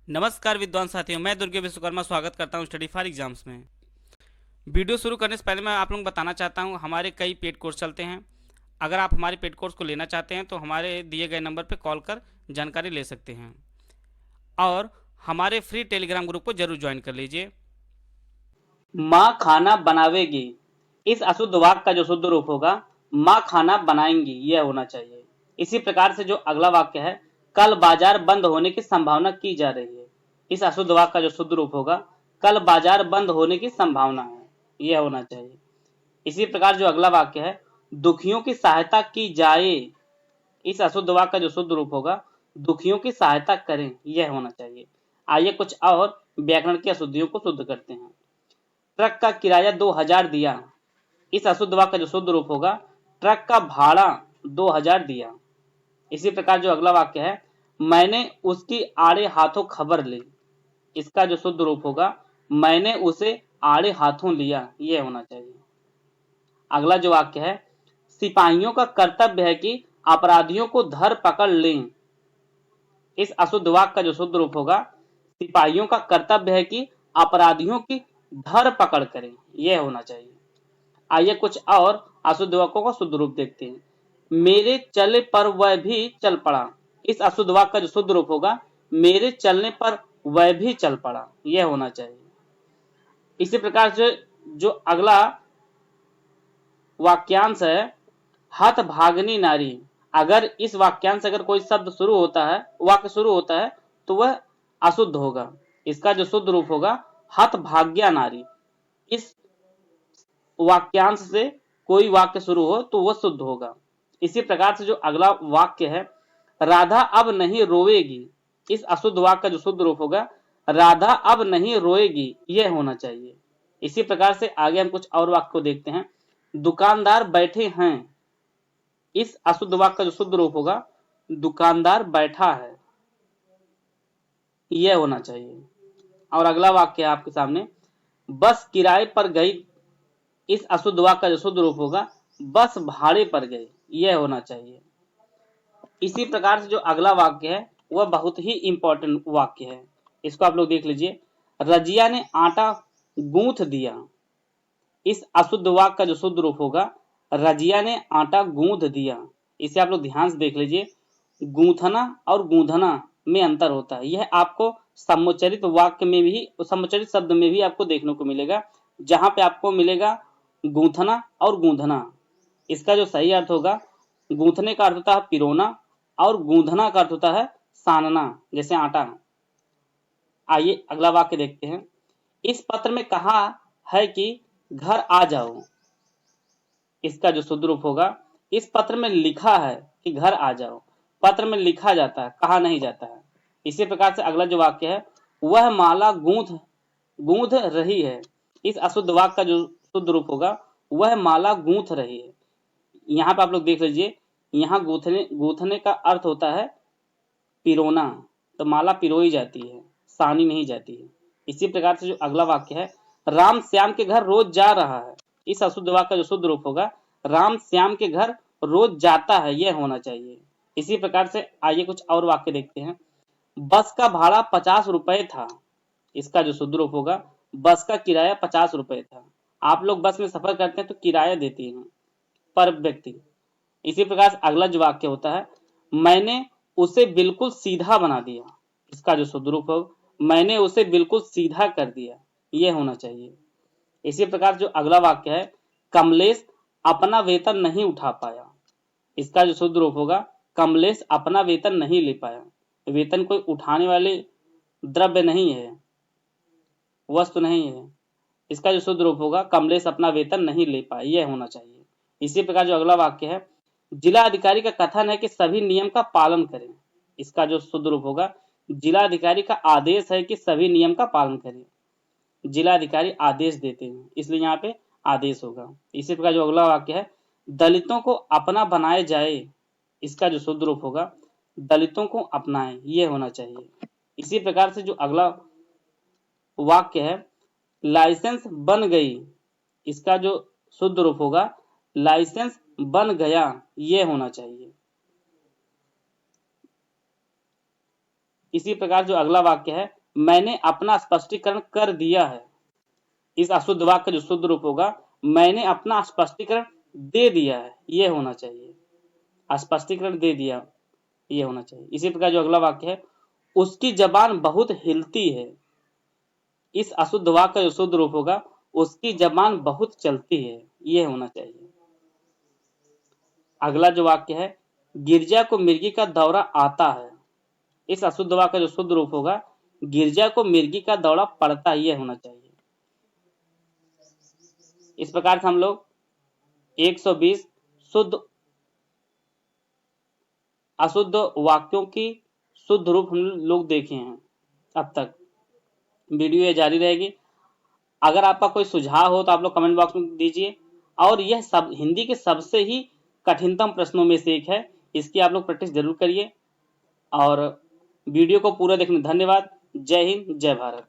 नमस्कार विद्वान साथियों, मैं दुर्गे विश्वकर्मा स्वागत करता हूं स्टडी फॉर एग्जाम्स में। वीडियो शुरू करने से पहले मैं आप लोगों को बताना चाहता हूं, हमारे कई पेड कोर्स चलते हैं। अगर आप हमारे पेड कोर्स को लेना चाहते हैं तो हमारे दिए गए नंबर पर कॉल कर जानकारी ले सकते हैं और हमारे फ्री टेलीग्राम ग्रुप को जरूर ज्वाइन कर लीजिए। माँ खाना बनावेगी, इस अशुद्ध वाक्य का जो शुद्ध रूप होगा माँ खाना बनाएंगी, यह होना चाहिए। इसी प्रकार से जो अगला वाक्य है, कल बाजार बंद होने की संभावना की जा रही है, इस अशुद्ध वाक्य का जो शुद्ध रूप होगा कल बाजार बंद होने की संभावना है, यह होना चाहिए। इसी प्रकार जो अगला वाक्य है, दुखियों की सहायता की जाए, इस अशुद्ध वाक्य का जो शुद्ध रूप होगा दुखियों की सहायता करें, यह होना चाहिए। आइए कुछ और व्याकरण की अशुद्धियों को शुद्ध करते हैं। ट्रक का किराया 2000 दिया, इस अशुद्ध वाक्य का जो शुद्ध रूप होगा ट्रक का भाड़ा 2000 दिया। इसी प्रकार जो अगला वाक्य है, मैंने उसकी आड़े हाथों खबर ली, इसका जो शुद्ध रूप होगा मैंने उसे आड़े हाथों लिया, यह होना चाहिए। अगला जो वाक्य है, सिपाहियों का कर्तव्य है कि अपराधियों को धर पकड़ लें, इस अशुद्ध वाक्य का जो शुद्ध रूप होगा सिपाहियों का कर्तव्य है कि अपराधियों की धर पकड़ करें, यह होना चाहिए। आइए कुछ और अशुद्ध वाक्यों का शुद्ध रूप देखते हैं। मेरे चले पर वह भी चल पड़ा, इस अशुद्ध वाक्य का जो शुद्ध रूप होगा मेरे चलने पर वह भी चल पड़ा, यह होना चाहिए। इसी प्रकार से जो अगला वाक्यांश है, हत भागनी नारी, अगर इस वाक्यांश अगर कोई शब्द शुरू होता है, वाक्य शुरू होता है तो वह अशुद्ध होगा। इसका जो शुद्ध रूप होगा हत भाग्या नारी। इस वाक्यांश से कोई वाक्य शुरू हो तो वह शुद्ध होगा। इसी प्रकार से जो अगला वाक्य है, राधा अब नहीं रोएगी, इस अशुद्ध वाक्य का जो शुद्ध रूप होगा राधा अब नहीं रोएगी, यह होना चाहिए। इसी प्रकार से आगे हम कुछ और वाक्य को देखते हैं। दुकानदार बैठे हैं, इस अशुद्ध वाक्य का जो शुद्ध रूप होगा दुकानदार बैठा है, यह होना चाहिए। और अगला वाक्य है आपके सामने, बस किराए पर गई, इस अशुद्ध वाक्य का जो शुद्ध रूप होगा बस भाड़े पर गई, यह होना चाहिए। इसी प्रकार से जो अगला वाक्य है वह बहुत ही इंपॉर्टेंट वाक्य है, इसको आप लोग देख लीजिए। रजिया ने आटा गूंथ दिया, इस अशुद्ध वाक्य का जो शुद्ध रूप होगा रजिया ने आटा गूंथ दिया। इसे आप लोग ध्यान से देख लीजिए, गूंथना और गूंधना में अंतर होता है। यह आपको समुच्चरित वाक्य में भी, समुच्चरित शब्द में भी आपको देखने को मिलेगा, जहां पे आपको मिलेगा गूंथना और गूंधना। इसका जो सही अर्थ होगा, गूंथने का अर्थ होता है पिरोना और गूंधना का अर्थ होता है सानना, जैसे आटा। आइए अगला वाक्य देखते हैं। इस पत्र में कहा है कि घर आ जाओ, इसका जो शुद्ध रूप होगा इस पत्र में लिखा है कि घर आ जाओ, पत्र में लिखा जाता है, कहा नहीं जाता है। इसी प्रकार से अगला जो वाक्य है, वह माला गूंथ गूंथ रही है, इस अशुद्ध वाक्य का जो शुद्ध रूप होगा वह माला गूंथ रही है। यहाँ पे आप लोग देख लीजिए, यहाँ गूंथने गूंथने का अर्थ होता है पिरोना, तो माला पिरोई जाती है, सानी नहीं जाती है। इसी प्रकार से जो अगला वाक्य है, राम श्याम के घर रोज जा रहा है, इस अशुद्ध वाक्य का जो शुद्ध रूप होगा राम श्याम के घर रोज जाता है, यह होना चाहिए। इसी प्रकार से आइए कुछ और वाक्य देखते हैं। बस का भाड़ा 50 रुपए था, इसका जो शुद्ध रूप होगा बस का किराया 50 रुपए था। आप लोग बस में सफर करते हैं तो किराया देते हैं पर व्यक्ति। इसी प्रकार से अगला जो वाक्य होता है, मैंने उसे बिल्कुल सीधा बना दिया, इसका जो शुद्ध रूप हो मैंने उसे बिल्कुल सीधा कर दिया, यह होना चाहिए। इसी प्रकार जो अगला वाक्य है, कमलेश अपना वेतन नहीं उठा पाया, इसका जो शुद्ध रूप होगा कमलेश अपना वेतन नहीं ले पाया। वेतन कोई उठाने वाले द्रव्य नहीं है, वस्तु नहीं है। इसका जो शुद्ध रूप होगा कमलेश अपना वेतन नहीं ले पाया, यह होना चाहिए। इसी प्रकार जो अगला वाक्य है, जिला अधिकारी का कथन है कि सभी नियम का पालन करें, इसका जो शुद्ध रूप होगा जिला अधिकारी का आदेश है कि सभी नियम का पालन करें। जिला अधिकारी आदेश देते हैं, इसलिए यहाँ पे आदेश होगा। इसी प्रकार जो अगला वाक्य है, दलितों को अपना बनाए जाए, इसका जो शुद्ध रूप होगा दलितों को अपनाएं, यह होना चाहिए। इसी प्रकार से जो अगला वाक्य है, लाइसेंस बन गई, इसका जो शुद्ध रूप होगा लाइसेंस बन गया, यह होना चाहिए। इसी प्रकार जो अगला वाक्य है, मैंने अपना स्पष्टीकरण कर दिया है, इस अशुद्ध वाक्य का जो शुद्ध रूप होगा, मैंने अपना स्पष्टीकरण दे दिया है, यह होना चाहिए। स्पष्टीकरण दे दिया, यह होना चाहिए। इसी प्रकार जो अगला वाक्य है, उसकी जबान बहुत हिलती है, इस अशुद्ध वाक्य का जो शुद्ध रूप होगा, उसकी जबान बहुत चलती है, यह होना चाहिए। अगला जो वाक्य है, गिरजा को मिर्गी का दौरा आता है, इस अशुद्ध वाक्य का जो शुद्ध रूप होगा, गिरजा को मिर्गी का दौरा पड़ता है, यह होना चाहिए। इस प्रकार से हम लोग 120 शुद्ध अशुद्ध वाक्यों की शुद्ध रूप हम लोग देखे हैं। अब तक वीडियो ये जारी रहेगी। अगर आपका कोई सुझाव हो तो आप लोग कमेंट बॉक्स में दीजिए। और यह सब हिंदी के सबसे ही कठिनतम प्रश्नों में से एक है, इसकी आप लोग प्रैक्टिस जरूर करिए। और वीडियो को पूरा देखने धन्यवाद। जय हिंद, जय भारत।